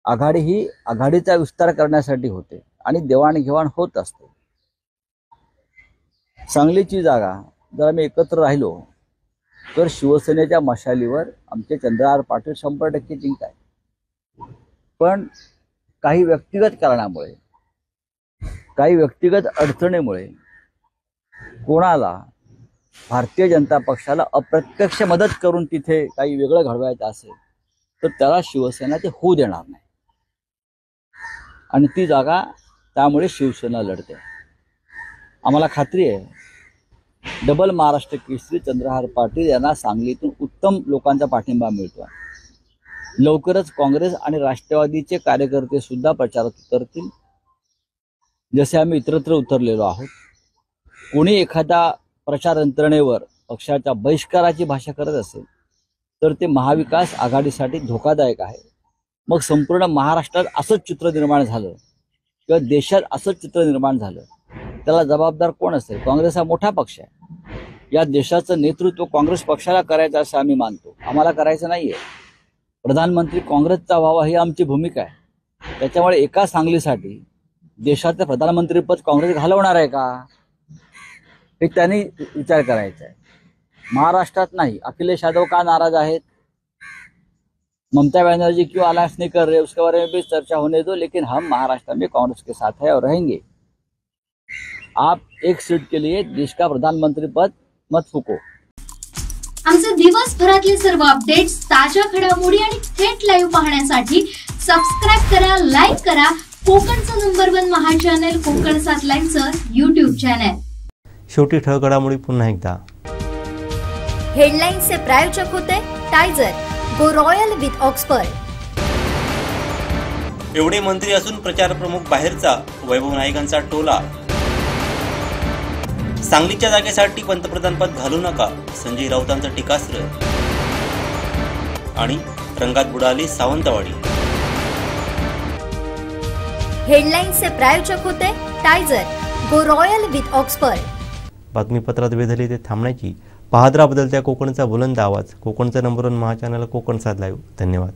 आघाडी ही आघाडीचा विस्तार करण्यासाठी होते आणि देवाणघेवाण होत असते. सांगलीची जागा जर आम्ही एकत्र राहिलो तर शिवसेनेच्या मशालीवर आमचे चंद्रहार पाटील 100% जिंकताय. पण काही व्यक्तिगत कारणामुळे, काही व्यक्तिगत अडचणीमुळे कोणाला भारतीय जनता पक्षाला अप्रत्यक्ष मदत करून तिथे काही वेगळं घडवायचं असेल तर त्याला शिवसेना ते होऊ देणार नाही. आणि ती जागा त्यामुळे शिवसेना लढते. आम्हाला खात्री आहे डबल महाराष्ट्र केसरी चंद्रहार पाटील यांना सांगलीतून उत्तम लोकांचा पाठिंबा मिळतो. लवकरच काँग्रेस आणि राष्ट्रवादीचे कार्यकर्ते सुद्धा प्रचारात उतरतील, जसे आम्ही इतरत्र उतरलेलो आहोत. कोणी एखादा प्रचार यंत्रणेवर पक्षाच्या बहिष्काराची भाषा करत असेल तर ते महाविकास आघाडीसाठी धोकादायक आहे. मग संपूर्ण महाराष्ट्रात असंच चित्र निर्माण झालं किंवा देशात असंच चित्र निर्माण झालं, त्याला जबाबदार कोण असेल? काँग्रेस हा मोठा पक्ष आहे. या देशाचं नेतृत्व काँग्रेस पक्षाला करायचं असं आम्ही मानतो. आम्हाला करायचं नाही आहे. प्रधानमंत्री काँग्रेसचा व्हावा ही आमची भूमिका आहे. त्याच्यामुळे एका सांगलीसाठी देशाचं प्रधानमंत्रीपद काँग्रेस घालवणार आहे का, हे त्यांनी विचार करायचा आहे. महाराष्ट्रात नाही. अखिलेश यादव का नाराज आहेत? ममता बनर्जी क्यों अलायंस नहीं कर रहे, उसके बारे में भी चर्चा होने दो, लेकिन हम महाराष्ट्र में कांग्रेस के साथ है और रहेंगे. आप एक सीट के लिए देश का प्रधानमंत्री पद मत फुको. आमचे दिवसभरातले सर्व अपडेट्स, ताज्या घडामोडी आणि थेट लाईव्ह पाहण्यासाठी सबस्क्राईब करा, लाईक करा कोकणचं नंबर 1 महा चॅनल कोकण 7 लाईव्हचं YouTube चॅनल. शेवटी ठळक घडामोडी पुन्हा एकदा. हेडलाईन्सचे प्रायोजक होते टायझर, गो रॉयल विथ ऑक्सफर्ड. एवढे मंत्री असून प्रचार प्रमुख बाहेरचा, वैभव नाईकांचा टोला. सांगलीच्या जागेसाठी पंतप्रधान पद घालू नका, संजय राऊतांचं टीकास्त्र. आणि रंगात बुडाली सावंतवाडी. हेडलाईन्सचे प्रायोजक होते टायझर, गो रॉयल विथ ऑक्सफर्ड. बातमीपत्रात वेळ झाली ते थांबण्याची. पाहत राहा बदलत्या कोकणचा बुलंद आवाज. कोकणचा नंबर 1 महा चॅनल कोकण 7 लाईव्ह. धन्यवाद.